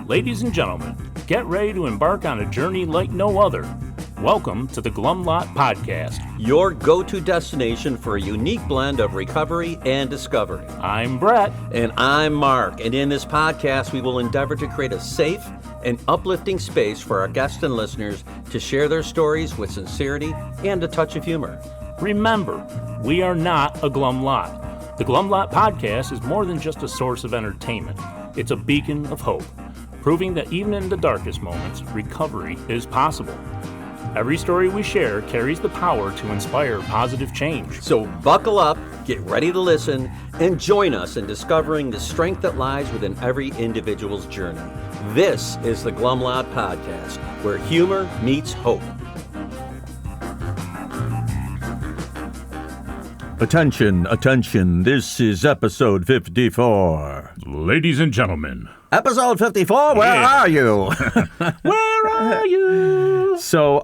Ladies and gentlemen, get ready to embark on a journey like no other. Welcome to the Glum Lot Podcast, your go-to destination for a unique blend of recovery and discovery. I'm Brett. And I'm Mark. And in this podcast, we will endeavor to create a safe and uplifting space for our guests and listeners to share their stories with sincerity and a touch of humor. Remember, we are not a Glum Lot. The Glum Lot Podcast is more than just a source of entertainment. It's a beacon of hope, proving that even in the darkest moments, recovery is possible. Every story we share carries the power to inspire positive change. So buckle up, get ready to listen, and join us in discovering the strength that lies within every individual's journey. This is the Glum Lot Podcast, where humor meets hope. Attention, attention, this is episode 54. Ladies and gentlemen. Episode 54, where are you? Where are you? So,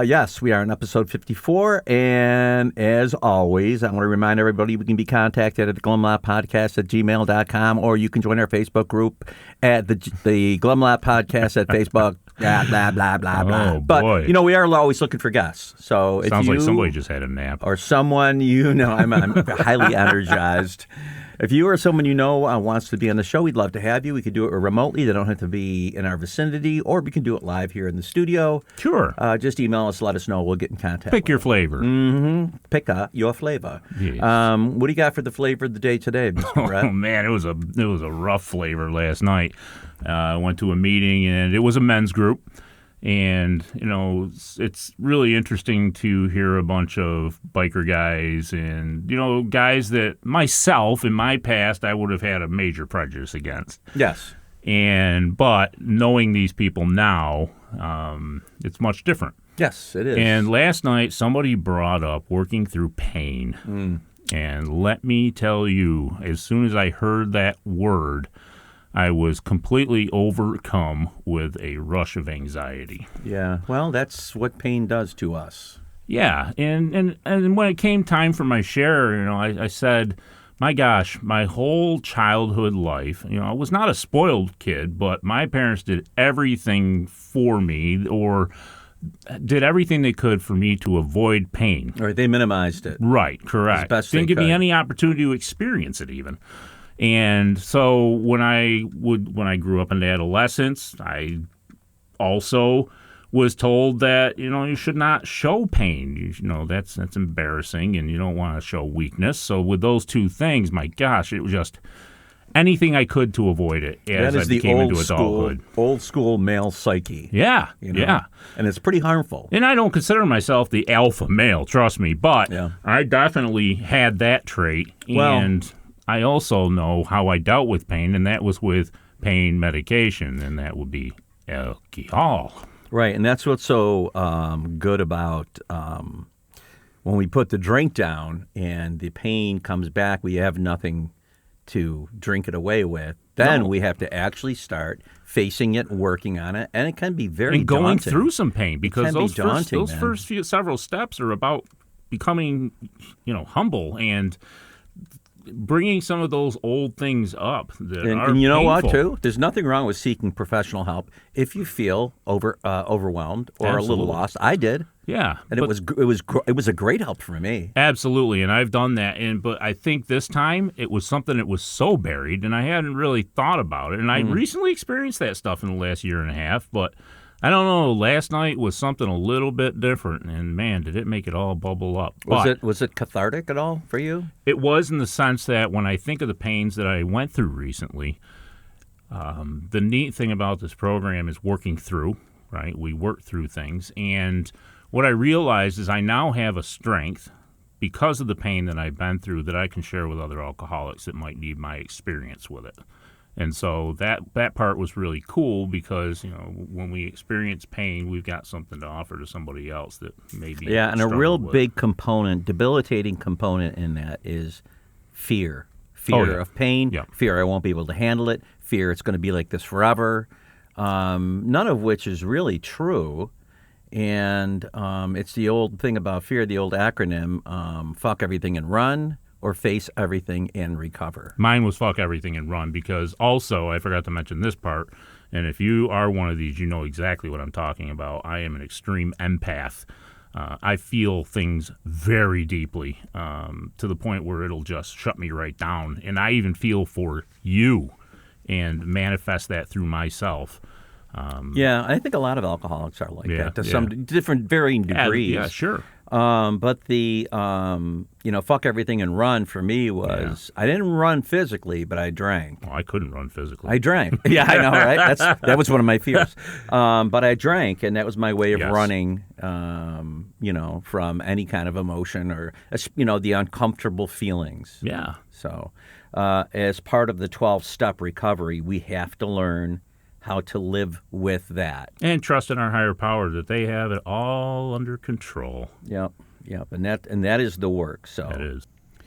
yes, we are in episode 54, and as always, I want to remind everybody we can be contacted at the Glum Lot Podcast at gmail.com, or you can join our Facebook group at the Glum Lot Podcast at Facebook. Blah, blah, blah, blah, blah. Oh, but, boy. you know, we are always looking for guests. So if Sounds you, like somebody just had a nap. or someone you know, I'm highly energized. If you or someone you know wants to be on the show, we'd love to have you. We could do it remotely. They don't have to be in our vicinity, or we can do it live here in the studio. Sure. Just email us, let us know. We'll get in contact. Pick your flavor. Mm-hmm. Pick your flavor. Yes. What do you got for the flavor of the day today, Mr. Brett? Oh man, it was a rough flavor last night. I went to a meeting and it was a men's group, and you know it's really interesting to hear a bunch of biker guys and guys that myself in my past I would have had a major prejudice against. Yes. But knowing these people now, it's much different. Yes, it is. And last night somebody brought up working through pain. And let me tell you, as soon as I heard that word, I was completely overcome with a rush of anxiety. Yeah, well, that's what pain does to us. Yeah, and when it came time for my share, I said, my gosh, my whole childhood life, I was not a spoiled kid, but my parents did everything for me, or did everything they could for me to avoid pain. Or they minimized it. Right, correct. As best Didn't they give me could. any opportunity to experience it even. And so when I grew up in adolescence, I also was told that, you should not show pain. That's embarrassing, and you don't want to show weakness. So with those two things, my gosh, it was just anything I could to avoid it as That is I became into adulthood. Old school male psyche. Yeah, yeah. And it's pretty harmful. And I don't consider myself the alpha male, trust me, but Yeah. I definitely had that trait. Well- And I also know how I dealt with pain, and that was with pain medication, and that would be alcohol. Right, and that's what's so good about when we put the drink down and the pain comes back, we have nothing to drink it away with. Then No. we have to actually start facing it, working on it, and it can be very And going daunting. through some pain, because can be those daunting, man. first several steps are about becoming, humble and bringing some of those old things up that are And you know what, painful. too? There's nothing wrong with seeking professional help if you feel overwhelmed or a little Absolutely. lost. I did, Yeah, and it was a great help for me. absolutely, and I've done that. But I think this time it was something that was so buried, and I hadn't really thought about it. And I recently experienced that stuff in the last year and a half, but I don't know. Last night was something a little bit different, and man, did it make it all bubble up. Was it cathartic at all for you? It was, in the sense that when I think of the pains that I went through recently, the neat thing about this program is working through, right? We work through things. And what I realized is I now have a strength because of the pain that I've been through that I can share with other alcoholics that might need my experience with it. And so that part was really cool because, when we experience pain, we've got something to offer to somebody else that maybe Yeah, and a struggled real with. big component, debilitating component in that is fear. Oh, Fear yeah. of pain, Yeah. fear I won't be able to handle it, fear it's going to be like this forever, none of which is really true. And it's the old thing about fear, the old acronym, fuck everything and run, or face everything and recover? Mine was fuck everything and run, because also, I forgot to mention this part, and if you are one of these, you know exactly what I'm talking about. I am an extreme empath. I feel things very deeply, to the point where it'll just shut me right down. And I even feel for you and manifest that through myself. Yeah, I think a lot of alcoholics are like that to some different varying degrees. Yeah, sure. But the, fuck everything and run for me was, I didn't run physically, but I drank. Well, I couldn't run physically. I drank. Yeah, I know, right? That was one of my fears. But I drank, and that was my way of running, from any kind of emotion or, the uncomfortable feelings. Yeah. So as part of the 12-step recovery, we have to learn how to live with that. And trust in our higher power that they have it all under control. Yep. And that is the work. So that is.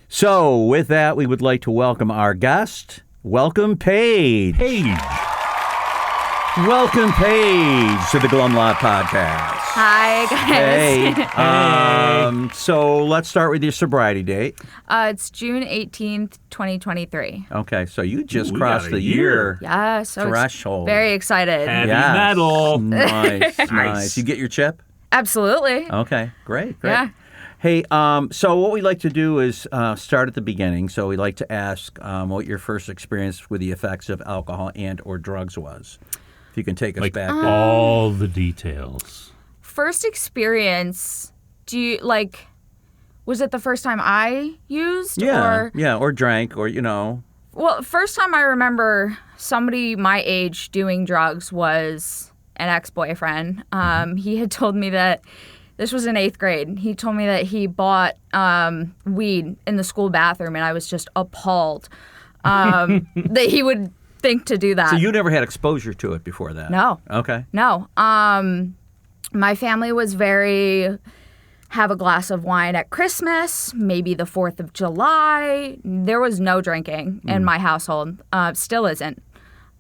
So with that, we would like to welcome our guest. Welcome, Paige. Welcome, Paige, to the Glum Lot Podcast. Hi, guys. Hey. So let's start with your sobriety date. It's June 18th, 2023. Okay, so you just crossed the year Yeah, so threshold. Very excited. Heavy metal. Nice. You get your chip? Absolutely. Okay, great. Yeah. Hey, so what we like to do is start at the beginning. So we like to ask what your first experience with the effects of alcohol and or drugs was. If you can take us back. All the details. First experience, was it the first time I used? Or drank, or, Well, first time I remember somebody my age doing drugs was an ex-boyfriend. He had told me that, this was in 8th grade, he told me that he bought weed in the school bathroom, and I was just appalled that he would think to do that. So you never had exposure to it before that? No. Okay. No. My family was very, have a glass of wine at Christmas, maybe the 4th of July. There was no drinking in my household. Still isn't.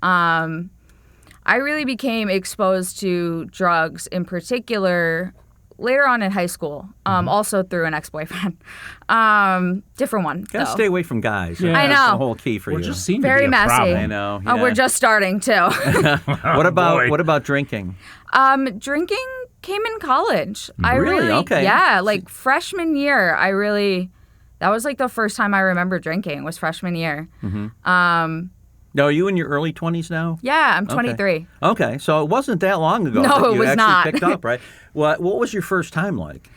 I really became exposed to drugs in particular later on in high school, also through an ex-boyfriend. Different one, Gotta stay away from guys. Yeah. I know. That's the whole key for you. Just seem Very to be a messy. problem. I know. Oh, we're just starting, too. What about drinking? Drinking came in college. Really? Okay. Yeah, like freshman year, that was like the first time I remember drinking was freshman year. Now, are you in your early 20s now? Yeah, I'm 23. Okay, so it wasn't that long ago No, that it you was actually not. picked up, right? What was your first time like?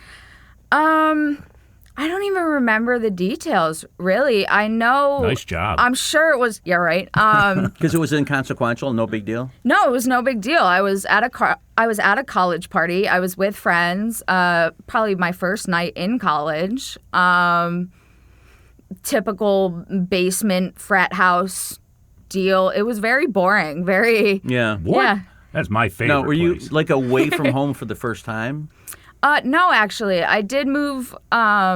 I don't even remember the details, really. I know. Nice job. I'm sure it was, yeah, right. Because it was inconsequential, no big deal? No, it was no big deal. I was at a college party. I was with friends, probably my first night in college. Typical basement frat house deal. It was very boring, very... Yeah. What? Yeah. That's my favorite Now, were you place. like away from home for the first time? No, actually. I did move. I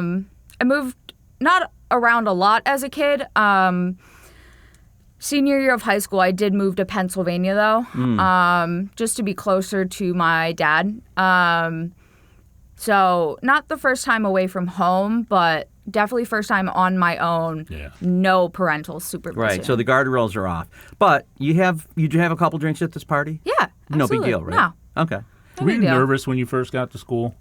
moved not around a lot as a kid. Senior year of high school, I did move to Pennsylvania, though, just to be closer to my dad. So not the first time away from home, but definitely first time on my own. Yeah. No parental supervision. Right, so the guardrails are off. But you do have a couple drinks at this party? Yeah, absolutely. No big deal, right? No. Okay. Were you big deal. nervous when you first got to school?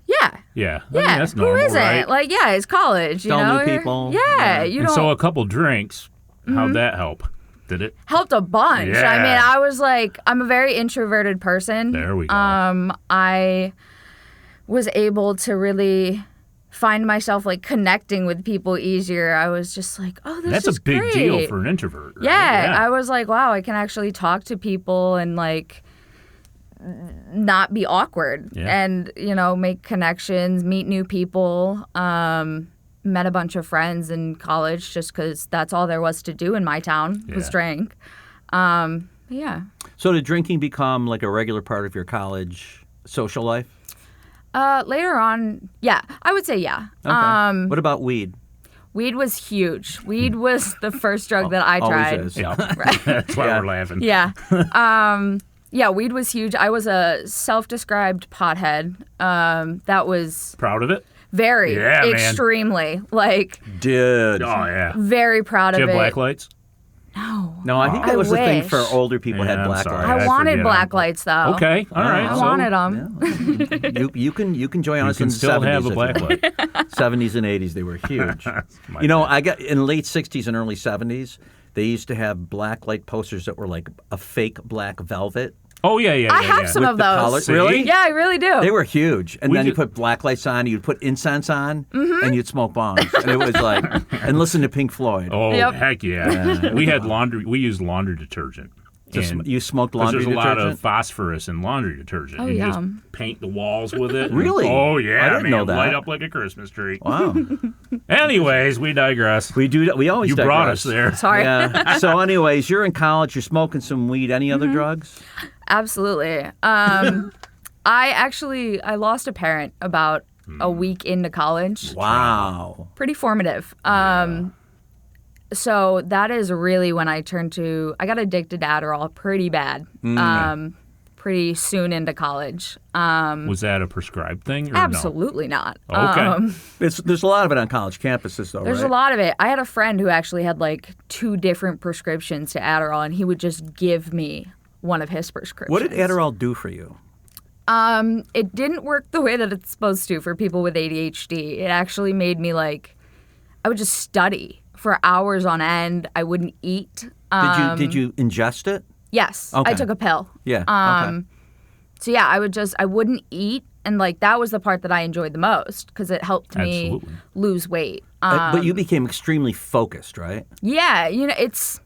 Yeah. Yeah. I Yeah. mean, that's normal, Who isn't? right? Like, yeah, it's college. You Still know? new people. Yeah. You And don't. so a couple drinks, how'd that help? Did it? Helped a bunch. Yeah. I mean, I was like, I'm a very introverted person. There we go. I was able to really find myself like connecting with people easier. I was just like, oh, this That's is a big great. deal for an introvert. Right? Yeah, I was like, wow, I can actually talk to people and like not be awkward and, make connections, meet new people. Met a bunch of friends in college just because that's all there was to do in my town was drink. Yeah. So did drinking become like a regular part of your college social life? Later on, yeah, I would say yeah. Okay. What about weed? Weed was huge. Weed was the first drug that I tried. Always is. Yeah. That's why we're laughing. Yeah. Yeah, weed was huge. I was a self-described pothead. That was Proud of it? Very. Yeah, man. Extremely. Like, Dude. Oh, yeah. very proud Do you of have it. black lights? No, I think that I was the thing for wish. older people Yeah, had I'm black sorry. lights. I I wanted forget. black lights, though. Okay. All right. I so wanted them. You can join You us can in the still 70s have a if black you light. want. 70s and 80s, they were huge. My You know, bad. I got in late 60s and early 70s, they used to have black light posters that were like a fake black velvet. Oh, yeah. I have some with of the those. color. See? Really? Yeah, I really do. They were huge. And We then you did- put black lights on, you'd put incense on, Mm-hmm. and you'd smoke bongs. And it was like, and listen to Pink Floyd. Oh, Yep. heck yeah. We had laundry. We used laundry detergent. And- You smoked 'cause laundry there's a lot of detergent? phosphorus in laundry detergent. Oh, and you yum. just paint the walls with it. Really? Oh, yeah, I didn't man. know that. Light up like a Christmas tree. Wow. Anyways, we digress. We do. We always You brought digress. us there. Sorry. Yeah. So, anyways, you're in college. You're smoking some weed. Any other Mm-hmm. drugs? Absolutely. I lost a parent about a week into college. Wow. Pretty formative. So that is really when I got addicted to Adderall pretty bad. Pretty soon into college. Was that a prescribed thing? Or Absolutely not. Okay. There's a lot of it on college campuses, though, There's right? a lot of it. I had a friend who actually had like 2 different prescriptions to Adderall, and he would just give me one of his prescriptions. What did Adderall do for you? It didn't work the way that it's supposed to for people with ADHD. It actually made me I would just study for hours on end. I wouldn't eat. Did you ingest it? Yes, Okay. I took a pill. Yeah. Okay. So yeah, I wouldn't eat, and that was the part that I enjoyed the most because it helped me Absolutely. lose weight. But you became extremely focused, right? Yeah, it's.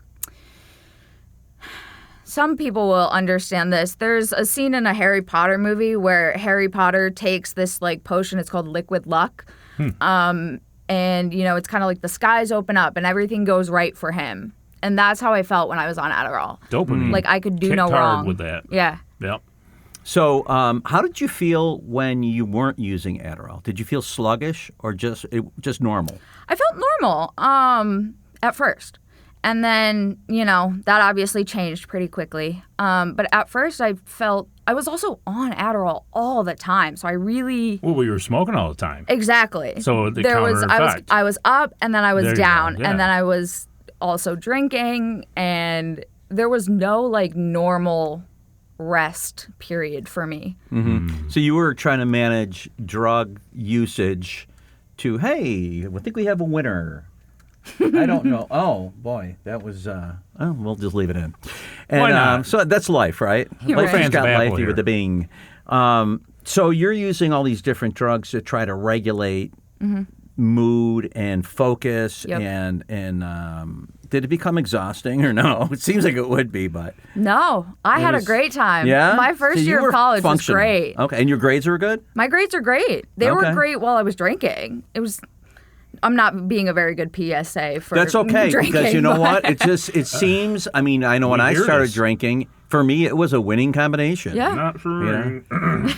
Some people will understand this. There's a scene in a Harry Potter movie where Harry Potter takes this potion. It's called Liquid Luck. And it's kind of like the skies open up and everything goes right for him. And that's how I felt when I was on Adderall. Dopamine. Like I could do Kicked no hard wrong. with that. Yeah. Yep. So, how did you feel when you weren't using Adderall? Did you feel sluggish or just normal? I felt normal at first. And then, that obviously changed pretty quickly. But at first I was also on Adderall all the time. So I really Well, we were smoking all the time. Exactly. So the I was counter effect. I was up and then I was There you go, down yeah. and then I was also drinking and there was no normal rest period for me. So you were trying to manage drug usage to, hey, I think we have a winner. I don't know. Oh, boy, that was, we'll just leave it in. And, Why not? So that's life, right? You're Life right. has Fans got of Apple lifey here. with the Bing. So you're using all these different drugs to try to regulate mood and focus Yep. and did it become exhausting or no? It seems like it would be, but No, I had a was- great time. yeah. My first So you year were of college was functional. great. Okay, and your grades were good. My grades are great. They Okay. were great while I was drinking. I'm not being a very good PSA for That's okay drinking, because you know but- what? It seems. I mean, I know when We I hear started this. drinking, for me it was a winning combination. Yeah. Not for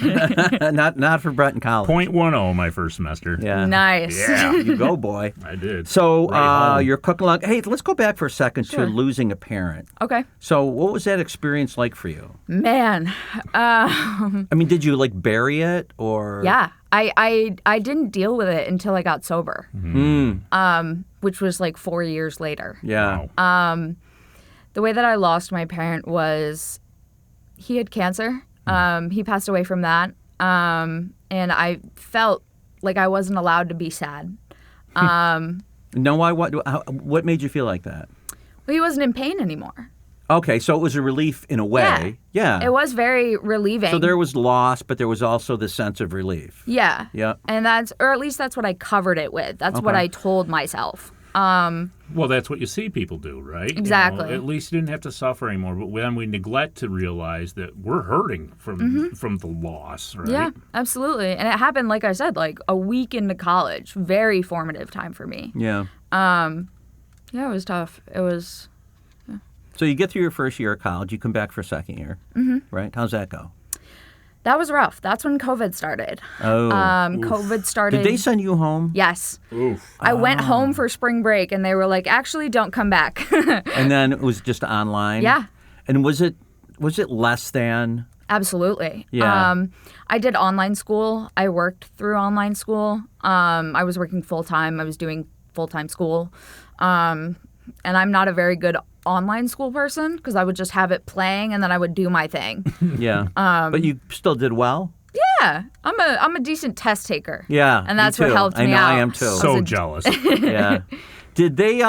Yeah. not for Brett in college. .10 my first semester. Yeah. Nice. Yeah, You go, boy. I did. So Right home. you're cooking along. Hey, let's go back for a second Sure. to losing a parent. Okay. So what was that experience like for you? Man. I mean, did you bury it or? Yeah. I didn't deal with it until I got sober. Which was 4 years later. Yeah. Wow. The way that I lost my parent was he had cancer. He passed away from that. And I felt like I wasn't allowed to be sad. No, why? What made you feel like that? Well, he wasn't in pain anymore. Okay, so it was a relief in a way. Yeah. It was very relieving. So there was loss, but there was also the sense of relief. Yeah. Yeah. And or at least that's what I covered it with. That's what Okay. I told myself. Well, that's what you see people do, right? Exactly. At least you didn't have to suffer anymore. But when we neglect to realize that we're hurting from the loss, right? Yeah, absolutely. And it happened, like I said, a week into college. Very formative time for me. Yeah. Yeah, it was tough. It was. So you get through your first year of college, you come back for a second year, right? How's that go? That was rough. That's when COVID started. Oh. COVID started. Did they send you home? Yes. Oof. I went home for spring break, and they were like, "Actually, don't come back." And then it was just online? Yeah. And was it less than Absolutely. Yeah. I did online school. I worked through online school. I was working full-time. I was doing full-time school. And I'm not a very good online school person because I would just have it playing and then I would do my thing. Yeah. But you still did well? Yeah. I'm a decent test taker. Yeah. And that's me what too. helped me out. I am too. So jealous. Yeah. Did they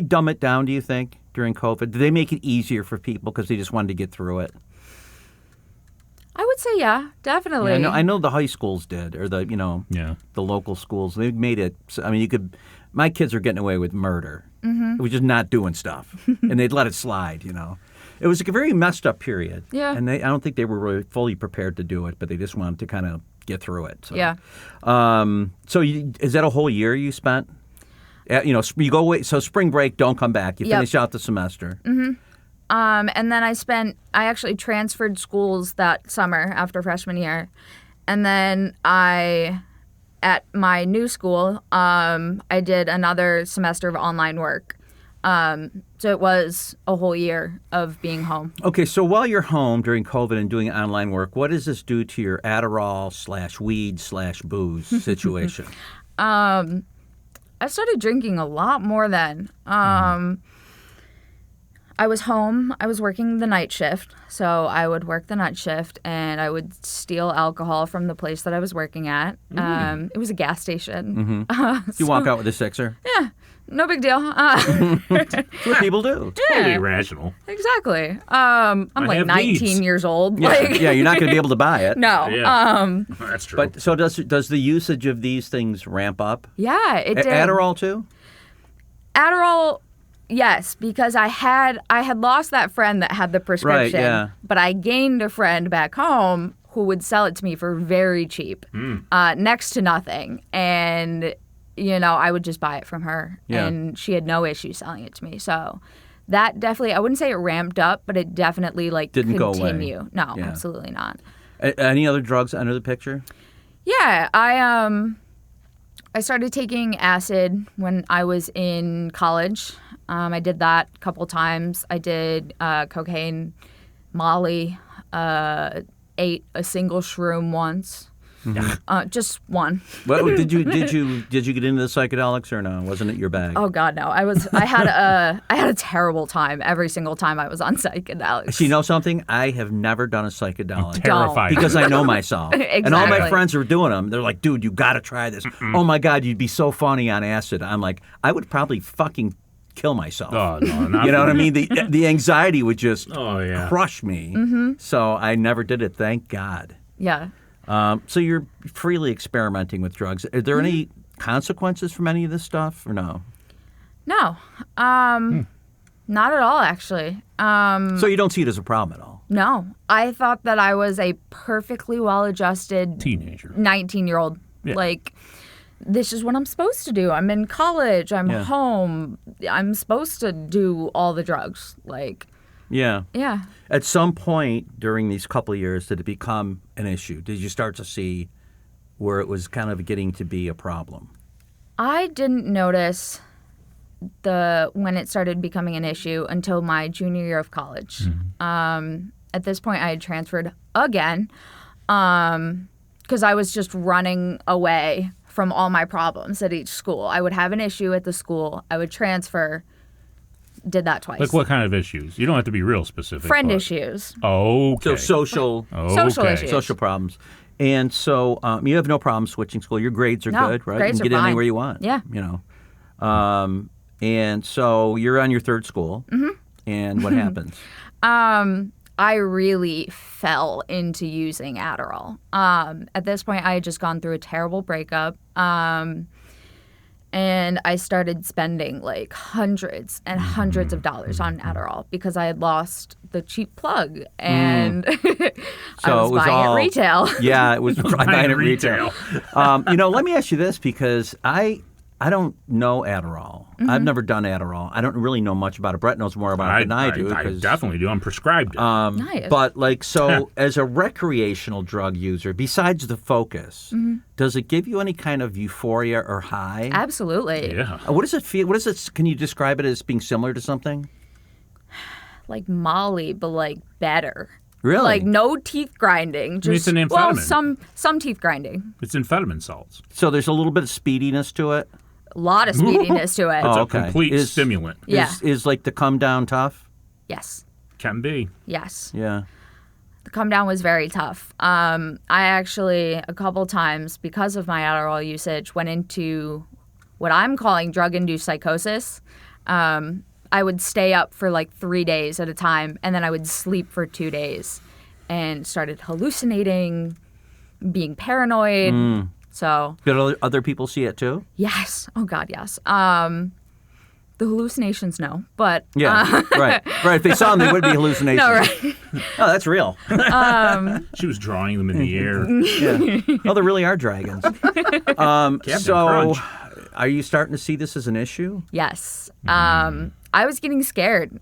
dumb it down, do you think, during COVID? Did they make it easier for people because they just wanted to get through it? I would say yeah, definitely. Yeah, I know the high schools did, or the the local schools. They made it. I mean, you could. My kids are getting away with murder. Mm-hmm. It was just not doing stuff, and they'd let it slide. It was like a very messed up period. Yeah. And I don't think they were really fully prepared to do it, but they just wanted to kind of get through it. So. Yeah. So is that a whole year you spent? You go away. So spring break, don't come back. You finish out the semester. Mm-hmm. And then I actually transferred schools that summer after freshman year. And then at my new school, I did another semester of online work. So it was a whole year of being home. Okay, so while you're home during COVID and doing online work, what does this do to your Adderall/weed/booze situation? I started drinking a lot more then. I was home. I was working the night shift. So I would work the night shift and I would steal alcohol from the place that I was working at. It was a gas station. Mm-hmm. You walk out with a sixer? Yeah, no big deal. That's what people do. Totally irrational. Exactly. I'm like have 19 needs. years old. Yeah, Like, yeah, you're not going to be able to buy it. no. Yeah. That's true. But so does the usage of these things ramp up? Yeah, it did. Adderall too? Adderall, yes, because I had lost that friend that had the prescription. Right, yeah. But I gained a friend back home who would sell it to me for very cheap, next to nothing. And, I would just buy it from her. Yeah. And she had no issue selling it to me. So that definitely, I wouldn't say it ramped up, but it definitely Didn't go away. continue. No, Yeah. absolutely not. Any other drugs under the picture? Yeah, I started taking acid when I was in college. I did that a couple times. I did cocaine, Molly, ate a single shroom once. Mm-hmm. Just one. Well, did you get into the psychedelics or no? Wasn't it your bag? Oh God, no! I had a terrible time every single time I was on psychedelics. So you know something? I have never done a psychedelic. Terrified. Because I know myself. Exactly. And all my friends are doing them. They're like, dude, you got to try this. Oh my God, you'd be so funny on acid. I'm like, I would probably fucking kill myself. Oh, no, not You know what I for mean? The anxiety would just yeah. crush me. Mm-hmm. So I never did it, thank God. Yeah. So you're freely experimenting with drugs. Are there any consequences from any of this stuff or no? No. Not at all, actually. So you don't see it as a problem at all? No. I thought that I was a perfectly well-adjusted Teenager. 19-year-old. Yeah. Like, this is what I'm supposed to do. I'm in college. I'm home. I'm supposed to do all the drugs. Like, Yeah. yeah. At some point during these couple of years, did it become an issue? Did you start to see where it was kind of getting to be a problem? I didn't notice when it started becoming an issue until my junior year of college. At this point, I had transferred again because I was just running away from all my problems at each school. I would have an issue at the school. I would transfer. Did that twice. Like what kind of issues? You don't have to be real specific. Friend but- issues. Okay. So social Social issues. social problems. And so you have no problem switching school. Your grades are No, good, right? grades you can are get in fine. anywhere you want. Yeah. And so you're on your third school. Mm-hmm. And what happens? I really fell into using Adderall. At this point, I had just gone through a terrible breakup. And I started spending like hundreds and hundreds of dollars on Adderall because I had lost the cheap plug and I So was it was buying all- it retail. Yeah, it was buying Buying it retail. Let me ask you this because I don't know Adderall. Mm-hmm. I've never done Adderall. I don't really know much about it. Brett knows more about it than I do. I 'cause- definitely do. I'm prescribed it. Nice. But as a recreational drug user, besides the focus, does it give you any kind of euphoria or high? Absolutely. yeah. What does it feel? What is it? Can you describe it as being similar to something? Like Molly, but like better. Really? Like no teeth grinding. Just, it's an amphetamine. Well, some teeth grinding. It's amphetamine salts. So there's a little bit of speediness to it? A lot of speediness to it. It's Oh, a okay. complete stimulant. Yeah. Is like the come down tough? Yes. Can be. Yes. Yeah. The come down was very tough. I actually, a couple times, because of my Adderall usage, went into what I'm calling drug-induced psychosis. I would stay up for like 3 days at a time, and then I would sleep for 2 days and started hallucinating, being paranoid. So, Did other people see it too? yes. Oh, God, yes. The hallucinations, no. But, Yeah, right. If they saw them, they would be hallucinations. no, right. Oh, that's real. She was drawing them in the air. Yeah. Oh, there really are dragons. Captain So, Crunch. are you starting to see this as an issue? Yes. I was getting scared.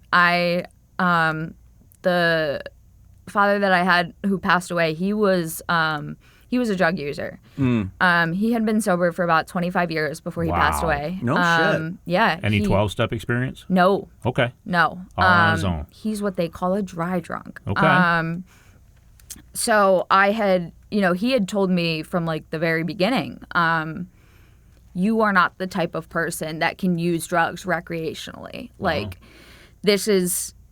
The father that I had who passed away, he was a drug user. He had been sober for about 25 years before he passed Wow. away. No shit. Yeah. Any 12-step experience? No, Okay. no. All on his own. He's what they call a dry drunk. Okay. So I had, he had told me from like the very beginning, you are not the type of person that can use drugs recreationally. Like,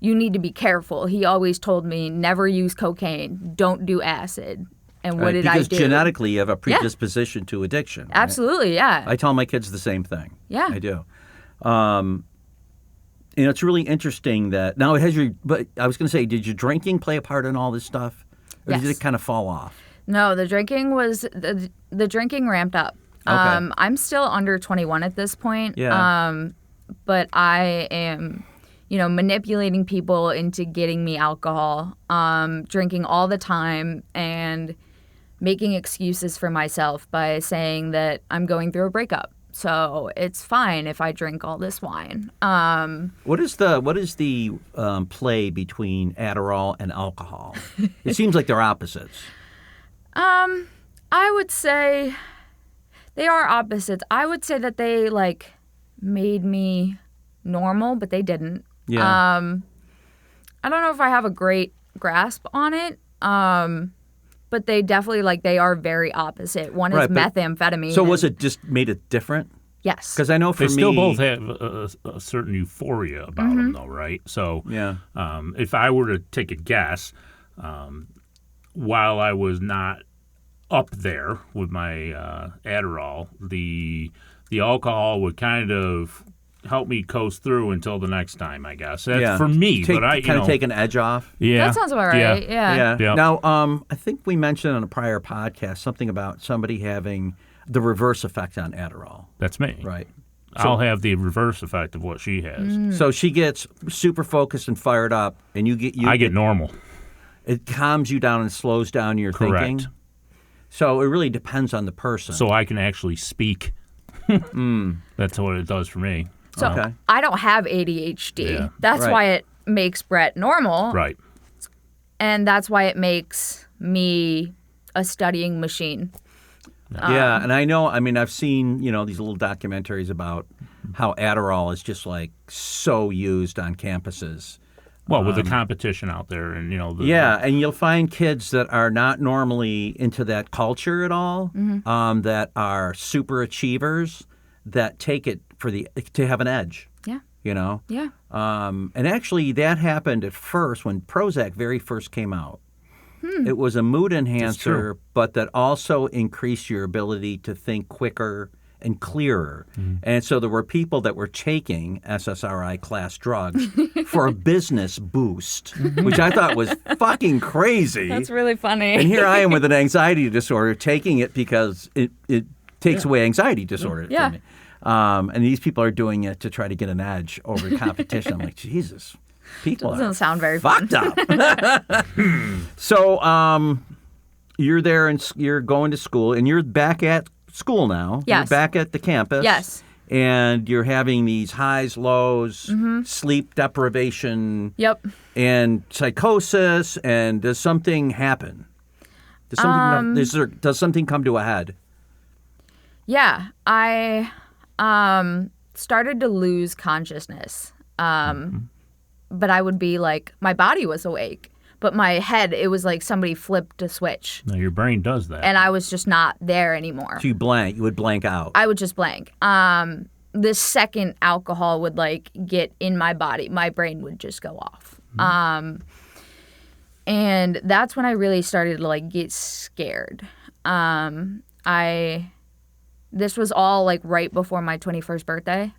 you need to be careful. He always told me, never use cocaine, don't do acid. And what did I do? Because genetically, you have a predisposition to addiction. Right? Absolutely, yeah. I tell my kids the same thing. Yeah. I do. It's really interesting that now it has your. But I was going to say, did your drinking play a part in all this stuff, or did Yes. it kind of fall off? No, the drinking was the drinking ramped up. Okay. I'm still under 21 at this point. Yeah. But I am, manipulating people into getting me alcohol, drinking all the time, and making excuses for myself by saying that I'm going through a breakup. So it's fine if I drink all this wine. What is the play between Adderall and alcohol? It seems like they're opposites. I would say they are opposites. I would say that they like made me normal, but they didn't. Yeah. I don't know if I have a great grasp on it. But they definitely they are very opposite. One is Right, but- methamphetamine. So was it just made it different? Yes. Because I know for They me, still both have a certain euphoria about them, though, right? So, Yeah. If I were to take a guess, while I was not up there with my Adderall, the alcohol would kind of help me coast through until the next time, I guess. That's for me. But I kind of take an edge off. yeah, That sounds about right. Yeah. Yeah. Now, I think we mentioned on a prior podcast something about somebody having the reverse effect on Adderall. That's me. Right. I'll have the reverse effect of what she has. So she gets super focused and fired up, and I get normal. it calms you down and slows down your Correct. thinking. So it really depends on the person. So I can actually speak. That's what it does for me. So Okay. I don't have ADHD. Yeah. That's Right. why it makes Brett normal. Right. And that's why it makes me a studying machine. Yeah, and I know. I mean, I've seen these little documentaries about how Adderall is just so used on campuses. Well, with the competition out there, and Yeah, and you'll find kids that are not normally into that culture at all, that are super achievers, that take it to have an edge. Yeah. Yeah. Yeah. And actually, that happened at first when Prozac very first came out. It was a mood enhancer, true. but that also increased your ability to think quicker and clearer. And so there were people that were taking SSRI class drugs for a business boost, which I thought was fucking crazy. That's really funny. And here I am with an anxiety disorder taking it because it takes away anxiety disorder Yeah. from me. And these people are doing it to try to get an edge over competition. I'm like, Jesus, people Doesn't are sound very fun. fucked up. So you're there and you're going to school, and you're back at school now. Yes. You're back at the campus. Yes. And you're having these highs, lows, sleep deprivation, Yep. and psychosis. And does something happen? Does something come to a head? Yeah. I started to lose consciousness. But I would be my body was awake, but my head, it was like somebody flipped a switch. No, your brain does that. And I was just not there anymore. So you would blank out. I would just blank. The second alcohol would like get in my body, my brain would just go off. And that's when I really started to like get scared. This was all like right before my 21st birthday.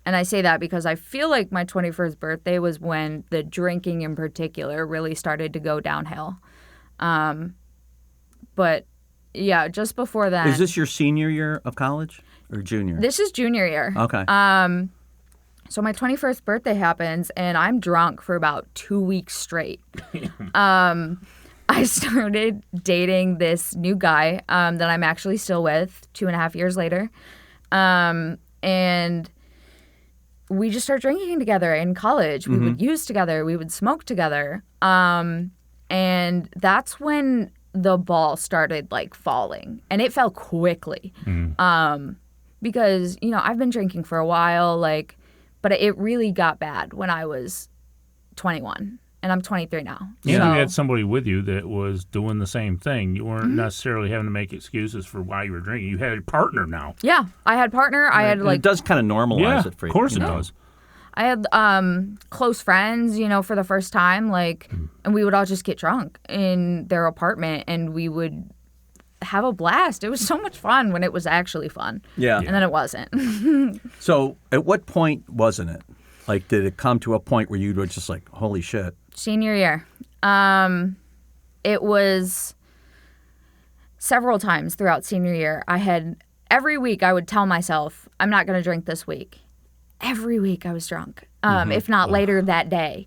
And I say that because I feel like my 21st birthday was when the drinking in particular really started to go downhill. But yeah, just before that. Is this your senior year of college or junior? This is junior year. Okay. So my 21st birthday happens, and I'm drunk for about 2 weeks straight. I started dating this new guy that I'm actually still with 2.5 years later. And we just started drinking together in college. We would use together. We would smoke together. And that's when the ball started like falling. And it fell quickly. Because, you know, I've been drinking for a while, like, but it really got bad when I was 21. And I'm 23 now. Yeah, so, you had somebody with you that was doing the same thing. You weren't necessarily having to make excuses for why you were drinking. You had a partner now. Yeah, I had partner. I had like it does kind of normalize it for you. Of course it you know? does. I had close friends, you know, for the first time, like, and we would all just get drunk in their apartment, and we would have a blast. It was so much fun when it was actually fun. Yeah. And then it wasn't. So at what point wasn't it? Like, did it come to a point where you were just like, holy shit? Senior year. It was several times throughout senior year. Every week I would tell myself, I'm not going to drink this week. Every week I was drunk, if not later that day.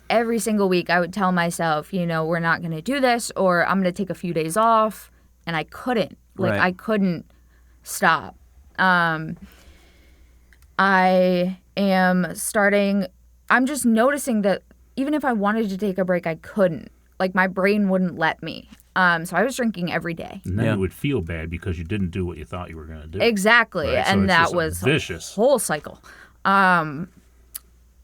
Every single week I would tell myself, you know, we're not going to do this, or I'm going to take a few days off. And I couldn't. Like, Right. I couldn't stop. I am starting... I'm just noticing that even if I wanted to take a break, I couldn't. Like, my brain wouldn't let me. So I was drinking every day. And then Yeah. you would feel bad because you didn't do what you thought you were going to do. Exactly. Right, so And it's that just was vicious. a whole cycle.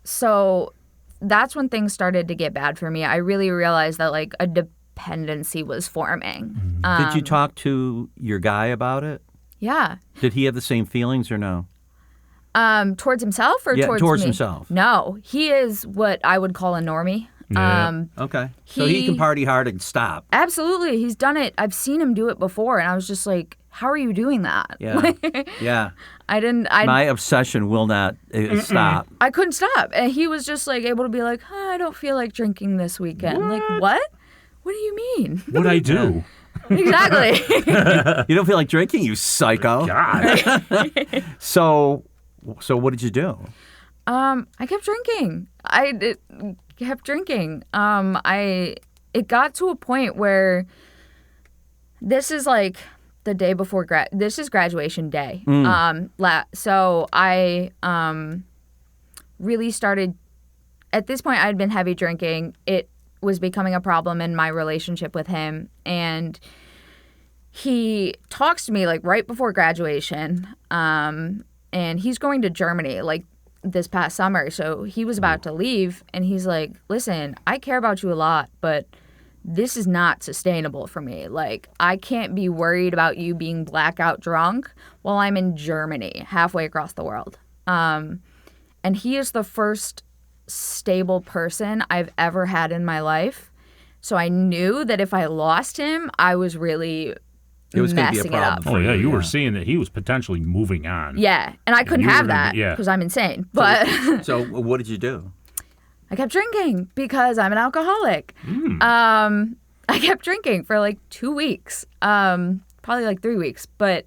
So that's when things started to get bad for me. I really realized that, like, a dependency was forming. Did you talk to your guy about it? Yeah. Did he have the same feelings or no? Towards himself or Yeah, towards me? himself. No. He is what I would call a normie. Yeah. Okay. So he can party hard and stop. Absolutely. He's done it. I've seen him do it before, and I was just like, how are you doing that? Yeah. Yeah. My obsession will not stop. I couldn't stop. And he was just like able to be like, I don't feel like drinking this weekend. I'm like, what? What do you mean? What'd I do? Exactly. You don't feel like drinking, you psycho. God. So what did you do? I kept drinking. Kept drinking. It got to a point where this is like the day before this is graduation day. So I really started. At this point, I'd been heavy drinking. It was becoming a problem in my relationship with him, and he talks to me like right before graduation. And he's going to Germany like this past summer, so he was about to leave, and he's like, listen, I care about you a lot, but this is not sustainable for me. Like, I can't be worried about you being blackout drunk while I'm in Germany, halfway across the world. And he is the first stable person I've ever had in my life, so I knew that if I lost him, I was really It was going to be a messing it up. problem. Oh, yeah, you were seeing that he was potentially moving on. Yeah, and I couldn't you were have gonna that be- yeah. because I'm insane. But So what did you do? I kept drinking because I'm an alcoholic. I kept drinking for like 2 weeks, probably like 3 weeks. But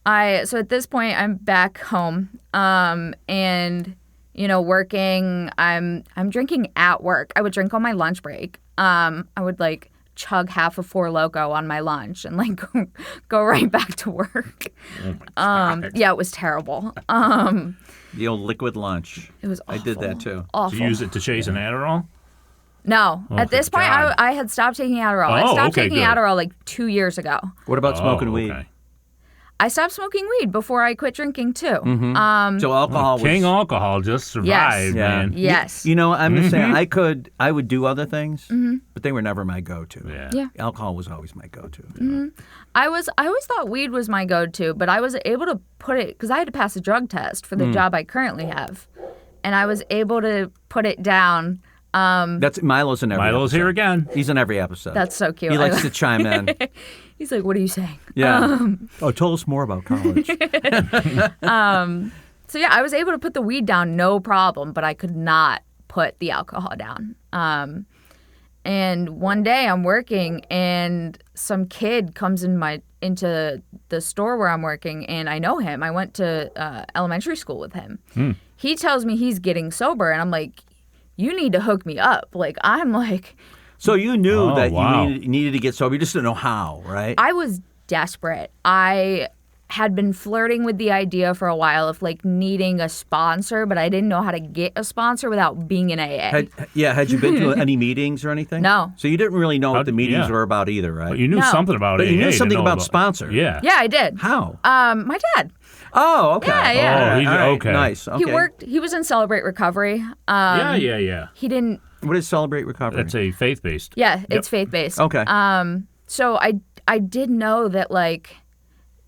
so at this point, I'm back home, and you know, working. I'm drinking at work. I would drink on my lunch break. I would like chug half a Four Loko on my lunch and like go right back to work. Oh, my God. Yeah, it was terrible. The old liquid lunch. It was I awful. did that too. Awful. Did you use it to chase an Adderall? No. Oh, At this thank point, God. I had stopped taking Adderall. I Oh, stopped okay, taking good. Adderall like 2 years ago. What about smoking Oh, weed? okay. I stopped smoking weed before I quit drinking too. So alcohol was King alcohol just survived, man. Yes. You know, I'm just saying I would do other things, but they were never my go-to. Yeah. Alcohol was always my go-to. I always thought weed was my go-to, but I was able to put it because I had to pass a drug test for the job I currently have, and I was able to put it down. That's Milo's in every episode. Milo's here again. He's in every episode. That's so cute. He likes to chime in. He's like, "What are you saying?" Yeah. Tell us more about college. So yeah, I was able to put the weed down, no problem, but I could not put the alcohol down. And one day I'm working, and some kid comes into the store where I'm working, and I know him. I went to elementary school with him. He tells me he's getting sober, and I'm like, "You need to hook me up." Like I'm like. So you knew that wow. you needed to get sober. You just didn't know how, right? I was desperate. I had been flirting with the idea for a while of like needing a sponsor, but I didn't know how to get a sponsor without being in AA. Had you been to any meetings or anything? No. So you didn't really know what the meetings yeah. were about either, right? But you knew No. something about But it. you knew something about sponsor. Yeah. Yeah, I did. How? My dad. Oh, okay. Yeah, yeah. Oh, All right. okay. Nice. Okay. He was in Celebrate Recovery. Yeah. He didn't. What is Celebrate Recovery? That's a faith-based. Yeah, it's faith-based. Okay. So I did know that like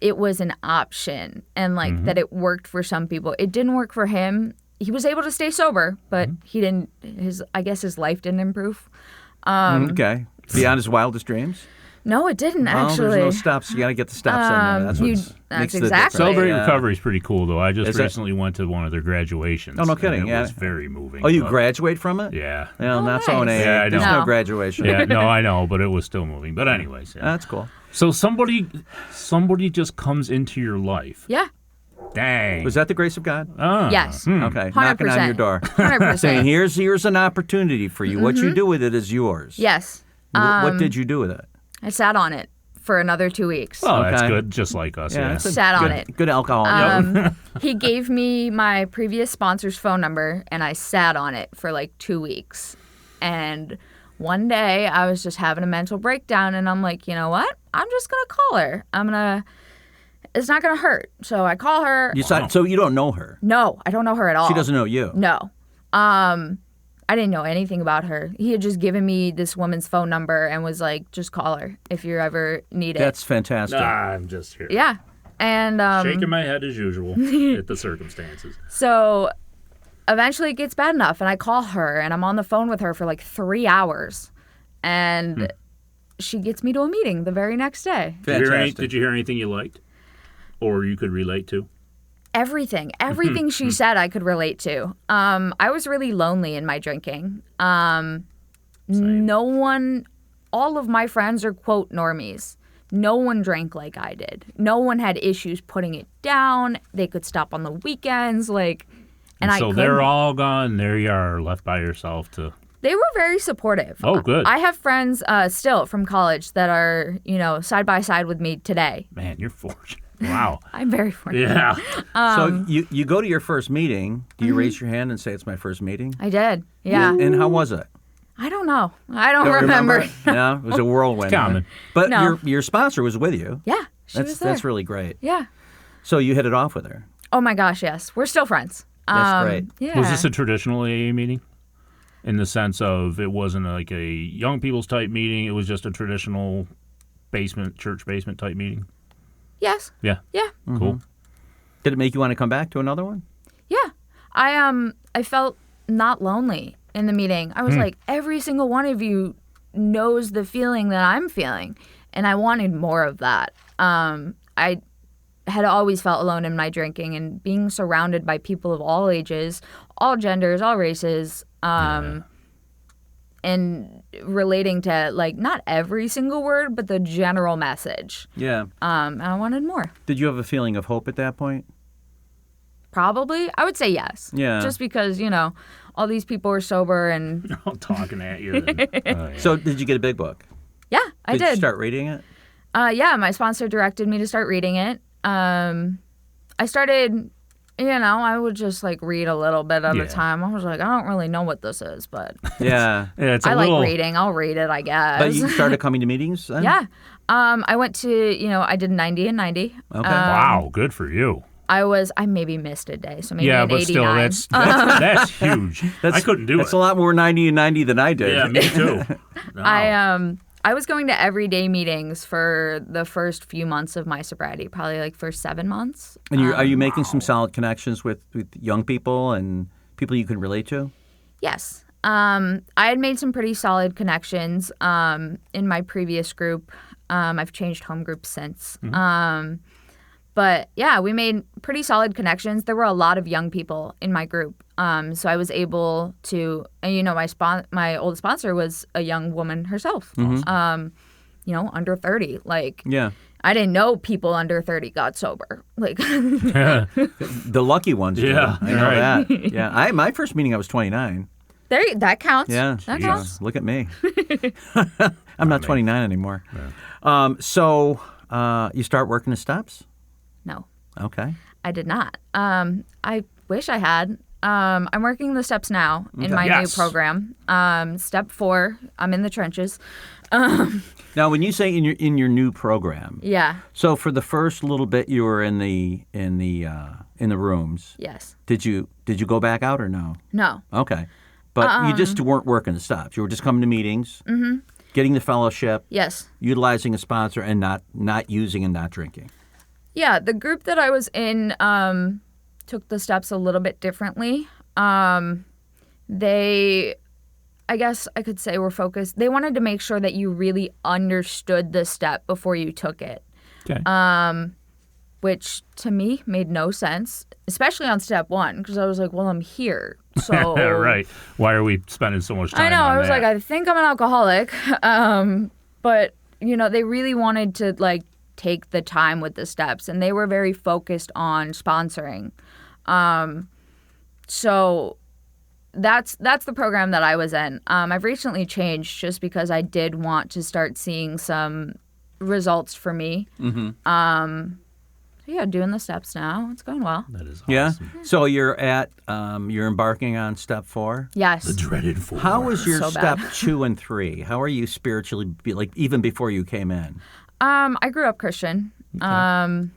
it was an option and like that it worked for some people. It didn't work for him. He was able to stay sober, but he didn't. I guess his life didn't improve. Okay. Beyond his wildest dreams? No, it didn't Well, actually. there's no stops. You got to get the stops in there. That's what makes the exactly. difference. Celebrate Yeah. Recovery is pretty cool, though. I just Is it? recently went to one of their graduations. Oh, no and kidding, it yeah. was very moving. Oh, you but- graduate from it? Yeah. Well, not so in nice. AA. Yeah, I There's know. no graduation. Yeah, no, I know, but it was still moving. But anyways, yeah. That's cool. So somebody just comes into your life. Yeah. Dang. Was that the grace of God? Yes. Okay. Knocking on your door. 100%. Saying, here's an opportunity for you. What you do with it is yours. Yes. What did you do with it? I sat on it for another 2 weeks. Oh, that's Okay. good. Just like us. Yeah. that's a Sat on good, it. Good alcohol. He gave me my previous sponsor's phone number, and I sat on it for like 2 weeks. And one day, I was just having a mental breakdown, and I'm like, you know what? I'm just going to call her. It's not going to hurt. So I call her. So you don't know her. No, I don't know her at all. She doesn't know you. No. I didn't know anything about her. He had just given me this woman's phone number and was like, just call her if you ever need it. That's fantastic. I'm just here. Yeah. And Shaking my head as usual at the circumstances. so eventually it gets bad enough, and I call her, and I'm on the phone with her for like 3 hours. And she gets me to a meeting the very next day. Fantastic. Did you hear anything you liked? Or you could relate to? Everything she said I could relate to. I was really lonely in my drinking. No one, all of my friends are quote normies. No one drank like I did. No one had issues putting it down. They could stop on the weekends, like, and I so couldn't. they're all gone. There you are, left by yourself to. They were very supportive. Oh, good. I have friends still from college that are, side by side with me today. Man, you're fortunate. Wow. I'm very fortunate. Yeah. So you go to your first meeting. Do you raise your hand and say it's my first meeting? I did. Yeah. And how was it? I don't know. I don't Don't remember. Yeah, it was a whirlwind. Common. But No. your sponsor was with you. Yeah, she was there. That's really great. Yeah. So you hit it off with her. Oh my gosh, yes. We're still friends. That's great. Yeah. Was this a traditional AA meeting? In the sense of it wasn't like a young people's type meeting. It was just a traditional church basement type meeting. Yes. Yeah. Yeah. Cool. Did it make you want to come back to another one? Yeah. I felt not lonely in the meeting. I was like, every single one of you knows the feeling that I'm feeling, and I wanted more of that. I had always felt alone in my drinking, and being surrounded by people of all ages, all genders, all races, and relating to like not every single word, but the general message. Yeah. And I wanted more. Did you have a feeling of hope at that point? Probably. I would say yes. Yeah. Just because, all these people were sober and I'm talking at you. Then. Oh, yeah. So did you get a big book? yeah, I Did you did. start reading it? Yeah, my sponsor directed me to start reading it. I started I would just like read a little bit at a time. I was like, I don't really know what this is, but Yeah. It's I like reading. I'll read it, I guess. But you started coming to meetings then? Yeah. I went to, I did 90 and 90. Okay. Wow, good for you. I maybe missed a day, so maybe an But 89. still, that's huge. I couldn't do it. That's a lot more 90 and 90 than I did. Yeah, me too. No. I was going to everyday meetings for the first few months of my sobriety, probably like first 7 months. And are you making some solid connections with young people and people you can relate to? Yes. I had made some pretty solid connections in my previous group. I've changed home groups since. But yeah, we made pretty solid connections. There were a lot of young people in my group. So I was able to, and my old sponsor was a young woman herself, under 30. Like, Yeah. I didn't know people under 30 got sober. Like, The lucky ones do. Yeah, I know right. that. Yeah. My first meeting, I was 29. that counts. Yeah. That yeah. counts. Look at me. I'm not 29 anymore. Yeah. So you start working the steps? No, Okay. I did not. I wish I had. I'm working the steps now in my new program. Step 4, I'm in the trenches. Now, when you say in your new program, Yeah. so for the first little bit you were in the rooms. Yes. Did you go back out or no? No. Okay, but you just weren't working the stops. You were just coming to meetings, getting the fellowship, Yes. utilizing a sponsor, and not using and not drinking. Yeah, the group that I was in took the steps a little bit differently. They, I guess I could say, were focused. They wanted to make sure that you really understood the step before you took it, Okay. which to me made no sense, especially on step 1, because I was like, well, I'm here. So Right. Why are we spending so much time I know. on I was that? like, I think I'm an alcoholic. But, they really wanted to, like, take the time with the steps, and they were very focused on sponsoring. So that's the program that I was in. I've recently changed just because I did want to start seeing some results for me. So yeah, doing the steps now. It's going well. That is awesome. Yeah. So you're embarking on step 4. Yes. The dreaded 4. How was your So step bad. 2 and 3? How are you spiritually, even before you came in? I grew up Christian. My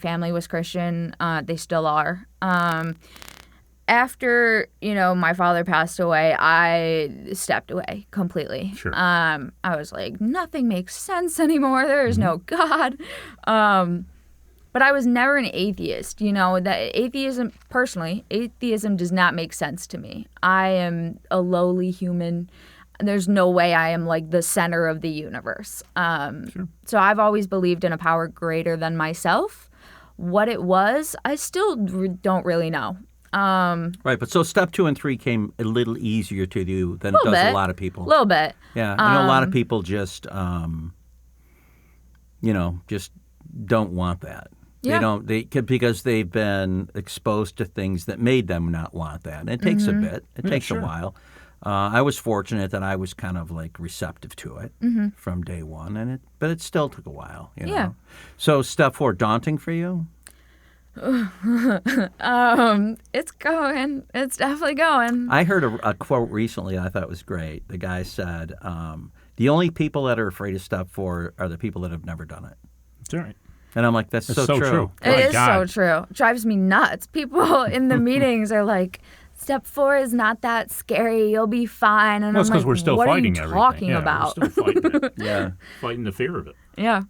family was Christian. They still are. After, my father passed away, I stepped away completely. Sure. I was like, nothing makes sense anymore. There is no God. But I was never an atheist. That atheism does not make sense to me. I am a lowly human. There's no way I am like the center of the universe. So I've always believed in a power greater than myself. What it was, I still don't really know. Right, but so step 2 and 3 came a little easier to you than it does a lot of people. A little bit. Yeah, I know a lot of people just, just don't want that. Yeah. Because they've been exposed to things that made them not want that. And it takes a bit. It takes a while. I was fortunate that I was kind of like receptive to it from day one, but it still took a while. Yeah. So step 4, daunting for you? It's going. It's definitely going. I heard a quote recently I thought was great. The guy said, the only people that are afraid of step 4 are the people that have never done it. That's all right. And I'm like, that's so true. It is so true. It drives me nuts. People in the meetings are like, step 4 is not that scary. You'll be fine. And Well, it's I'm because like, we're still what fighting are you everything. talking Yeah, about? We're still fighting it. Yeah. Fighting the fear of it. Yeah.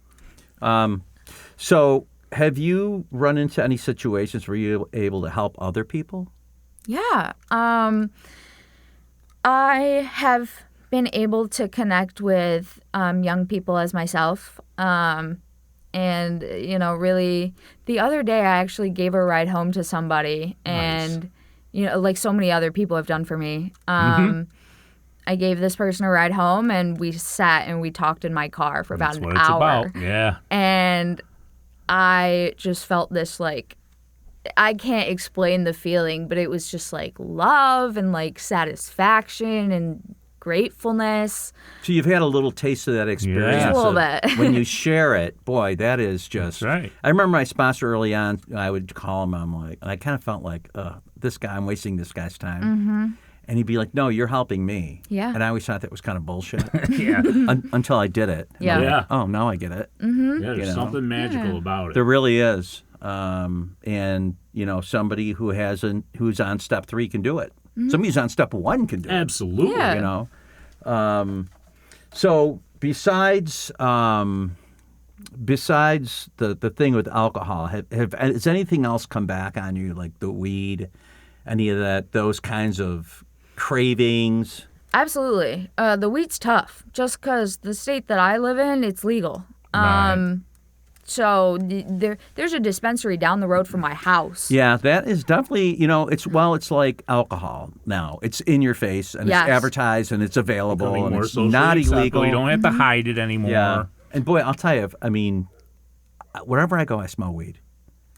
So have you run into any situations where you're able to help other people? Yeah. I have been able to connect with young people as myself. And, really, the other day I actually gave a ride home to somebody. And, like so many other people have done for me. I gave this person a ride home, and we sat and we talked in my car for about That's an what it's hour. about. Yeah. And I just felt this, like, I can't explain the feeling, but it was just like love and like satisfaction and gratefulness. So you've had a little taste of that experience. Yeah. Just a little bit. When you share it, boy, that is just. That's right. I remember my sponsor early on. I would call him. I kind of felt like, this guy. I'm wasting this guy's time. Mm-hmm. And he'd be like, "No, you're helping me." Yeah. And I always thought that was kind of bullshit. Yeah. Until I did it. And Yeah. I'm like, Yeah. oh, now I get it. Mm-hmm. Yeah, there's You know? something magical about it. There really is. And somebody who's on step 3 can do it. Mm-hmm. Somebody who's on step 1 can do it. Absolutely. Yeah. So besides the thing with alcohol, has anything else come back on you, like the weed, any of those kinds of cravings? Absolutely. The weed's tough just because the state that I live in, it's legal. Right. So there's a dispensary down the road from my house. Yeah, that is definitely, it's like alcohol now. It's in your face and Yes. it's advertised and it's available Becoming and more it's socially not acceptable. illegal. You don't have to hide it anymore. Yeah. And boy, I'll tell you, wherever I go, I smell weed.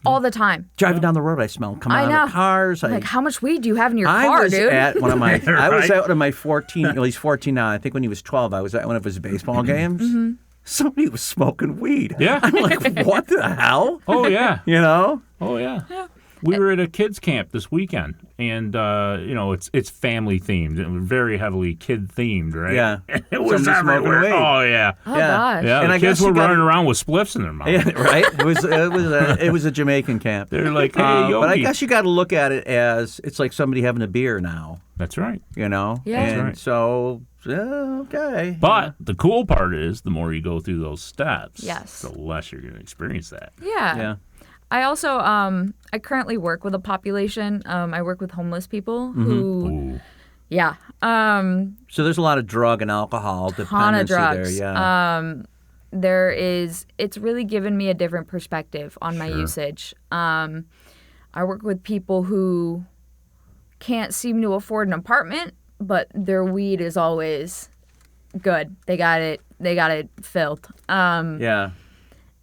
All the time. Driving down the road, I smell coming I out know. of cars. Like, how much weed do you have in your I car, was dude? at one of my. I was Right. at one of my 14. Well, he's 14 now. I think when he was 12, I was at one of his baseball games. Mm-hmm. Somebody was smoking weed. Yeah. I'm like, what the hell? Oh, yeah. You know? Oh, yeah. We were at a kids' camp this weekend, and, it's family themed. It was very heavily kid themed, right? Yeah. It was Somebody smoking everywhere. weed. Oh, yeah. Oh, Yeah. gosh. Yeah, And the I kids guess were you running gotta- around with spliffs in their mouth. Yeah, right. It was a Jamaican camp. They're like, hey, Yogi. But I guess you got to look at it as it's like somebody having a beer now. That's right. You know. Yeah. That's And right. so okay. But the cool part is the more you go through those steps, Yes. the less you're going to experience that. Yeah. Yeah. I also, I currently work with a population. I work with homeless people who, Ooh. yeah. So there's a lot of drug and alcohol Ton of dependency drugs. there. Yeah. It's really given me a different perspective on my Sure. usage. I work with people who can't seem to afford an apartment, but their weed is always good. They got it filled. Yeah.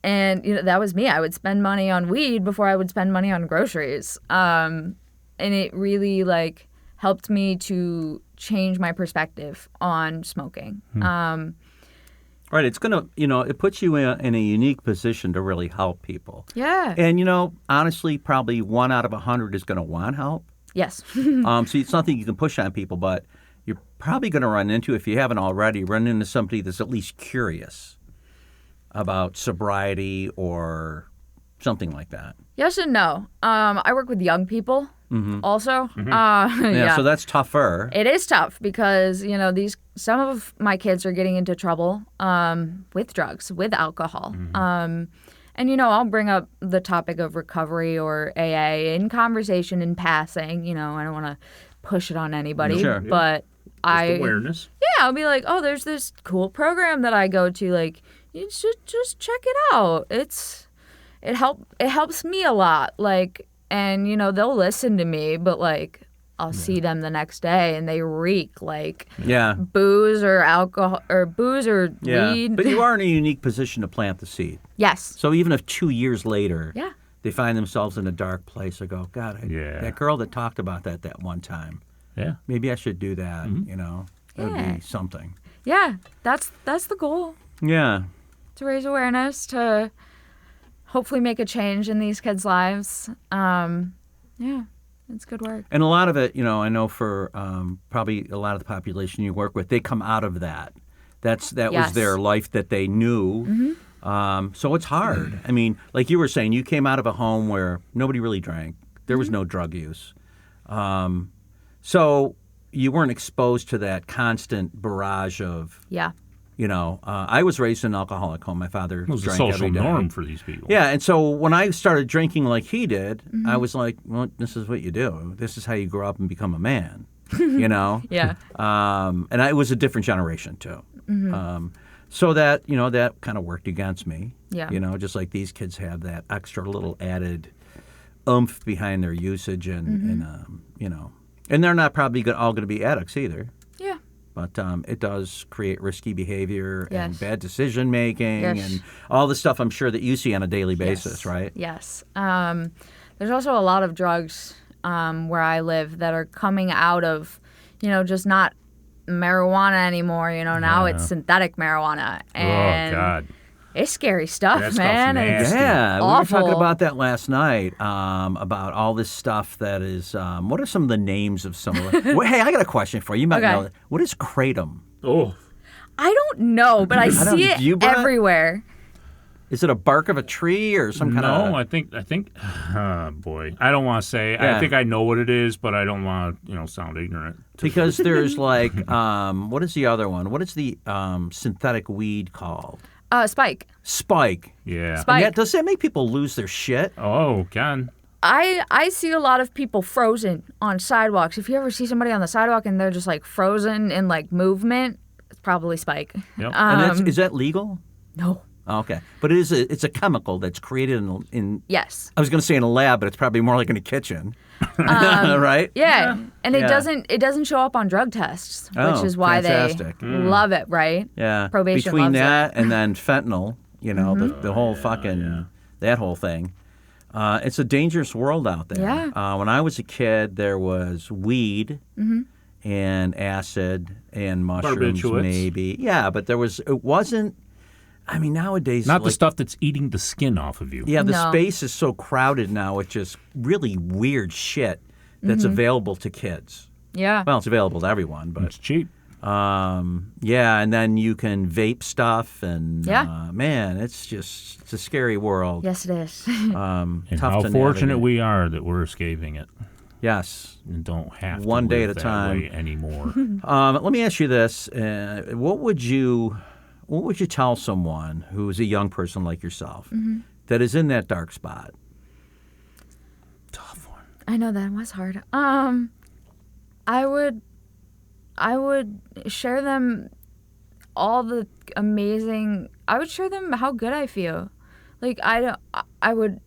And that was me. I would spend money on weed before I would spend money on groceries. And it really helped me to change my perspective on smoking. Right. It's going to, it puts you in a unique position to really help people. Yeah. And, honestly, probably 1 out of 100 is going to want help. Yes. So it's nothing you can push on people, but you're probably going to run into, if you haven't already, run into somebody that's at least curious about sobriety or something like that. Yes and no. I work with young people also. Yeah, so that's tougher. It is tough because, some of my kids are getting into trouble with drugs, with alcohol. And, I'll bring up the topic of recovery or AA in conversation in passing. I don't want to push it on anybody, Sure. but Just awareness. Yeah, I'll be like, oh, there's this cool program that I go to. You should just check it out. It helps me a lot. And they'll listen to me, but I'll see them the next day and they reek Yeah. booze or alcohol or booze or Yeah. weed. But you are in a unique position to plant the seed. Yes. So even if 2 years later Yeah. they find themselves in a dark place, they go, God, Yeah. that girl that talked about that one time, Yeah. maybe I should do that, That would Yeah. be something. Yeah. That's the goal. Yeah. To raise awareness, to hopefully make a change in these kids' lives. Yeah. It's good work. And a lot of it, I know for probably a lot of the population you work with, they come out of that. That was Yes. their life that they knew. So it's hard. I mean, like you were saying, you came out of a home where nobody really drank. There was no drug use. So you weren't exposed to that constant barrage of, Yeah. I was raised in an alcoholic home. My father It was a drank social every day. norm for these people. Yeah, and so when I started drinking like he did, I was like, well, this is what you do. This is how you grow up and become a man, Yeah. And it was a different generation, too. So that, that kind of worked against me. Yeah. Just like these kids have that extra little added oomph behind their usage and they're not probably all going to be addicts either. Yeah. But it does create risky behavior and Yes. bad decision making Yes. and all the stuff I'm sure that you see on a daily basis, right? Yes. There's also a lot of drugs where I live that are coming out of, just not marijuana anymore. Now it's synthetic marijuana. And oh God. It's scary stuff, That stuff's man. nasty. Yeah, we were awful. talking about that last night, about all this stuff that is, what are some of the names of some of the... Well, hey, I got a question for you. You might Okay. know that. What is kratom? Oh. I don't know, but I see do you, it Brett? everywhere. Is it a bark of a tree or some kind of... No, I think. Boy, I don't want to say. Yeah. I think I know what it is, but I don't want to, sound ignorant. Because there's like, what is the other one? What is the synthetic weed called? Spike. Spike. Yeah. Spike. And does that make people lose their shit? Oh, can. I see a lot of people frozen on sidewalks. If you ever see somebody on the sidewalk and they're just like frozen in like movement, it's probably Spike. Yep. And is that legal? No. Okay, but it's a chemical that's created in Yes. I was going to say in a lab, but it's probably more like in a kitchen, right? Yeah. And it Yeah. doesn't show up on drug tests, Oh, which is why fantastic. they love it, right? Yeah. Probation Between loves that it. and then fentanyl, the whole fucking that whole thing. It's a dangerous world out there. Yeah. When I was a kid, there was weed and acid and mushrooms, Barbiturates. maybe. Yeah, but it wasn't. I mean, nowadays, Not the like, stuff that's eating the skin off of you. Yeah, the No. space is so crowded now with just really weird shit that's available to kids. Yeah. Well, it's available to everyone, but It's cheap. and then you can vape stuff, and Yeah. man, it's a scary world. Yes, it is. And tough how to fortunate navigate. we are that we're escaping it Yes. and don't have to One day live at a that time. way anymore. Let me ask you this: what would you tell someone who is a young person like yourself that is in that dark spot? Tough one. I know that was hard. I would share them all the amazing. I would share them how good I feel. Like I would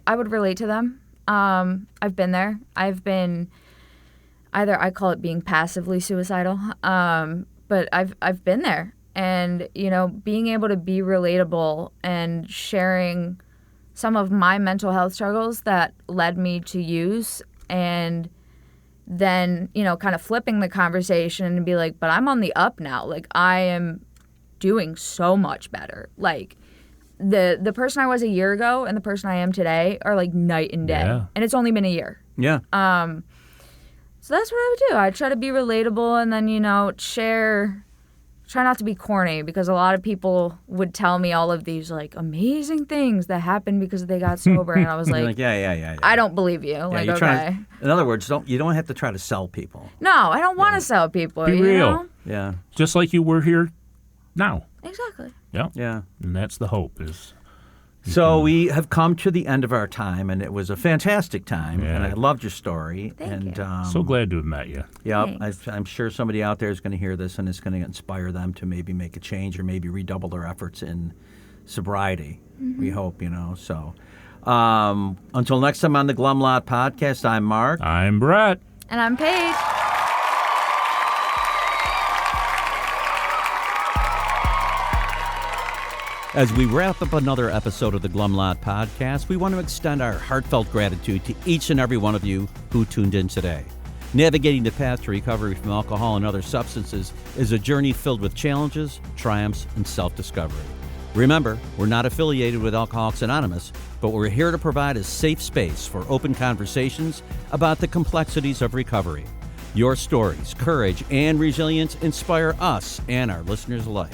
relate to them. I've been there. I've been either I call it being passively suicidal. But I've been there, and being able to be relatable and sharing some of my mental health struggles that led me to use, and then kind of flipping the conversation and be like, but I'm on the up now. Like I am doing so much better. Like the person I was a year ago and the person I am today are like night and day. Yeah. And it's only been a year. Yeah. So that's what I would do. I'd try to be relatable, and then try not to be corny, because a lot of people would tell me all of these like amazing things that happened because they got sober, and I was You're like, like, yeah. I don't believe you. Yeah, Like, you're okay. trying. In other words, you don't have to try to sell people. No, I don't want to sell people. Be you real. know? Yeah. Just like you were here now. Exactly. Yeah. Yeah. And that's the hope is. So we have come to the end of our time, and it was a fantastic time, Yeah. and I loved your story. Thank you. So glad to have met you. Yep, Thanks. I'm sure somebody out there is going to hear this, and it's going to inspire them to maybe make a change or maybe redouble their efforts in sobriety. We hope, So until next time on the Glum Lot Podcast, I'm Mark. I'm Brett. And I'm Paige. As we wrap up another episode of the Glum Lot Podcast, we want to extend our heartfelt gratitude to each and every one of you who tuned in today. Navigating the path to recovery from alcohol and other substances is a journey filled with challenges, triumphs, and self-discovery. Remember, we're not affiliated with Alcoholics Anonymous, but we're here to provide a safe space for open conversations about the complexities of recovery. Your stories, courage, and resilience inspire us and our listeners alike.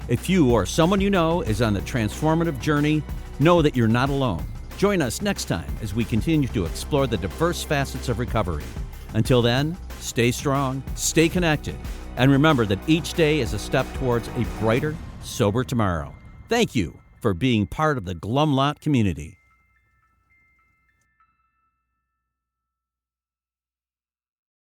If you or someone you know is on the transformative journey, know that you're not alone. Join us next time as we continue to explore the diverse facets of recovery. Until then, stay strong, stay connected, and remember that each day is a step towards a brighter, sober tomorrow. Thank you for being part of the Glum Lot community.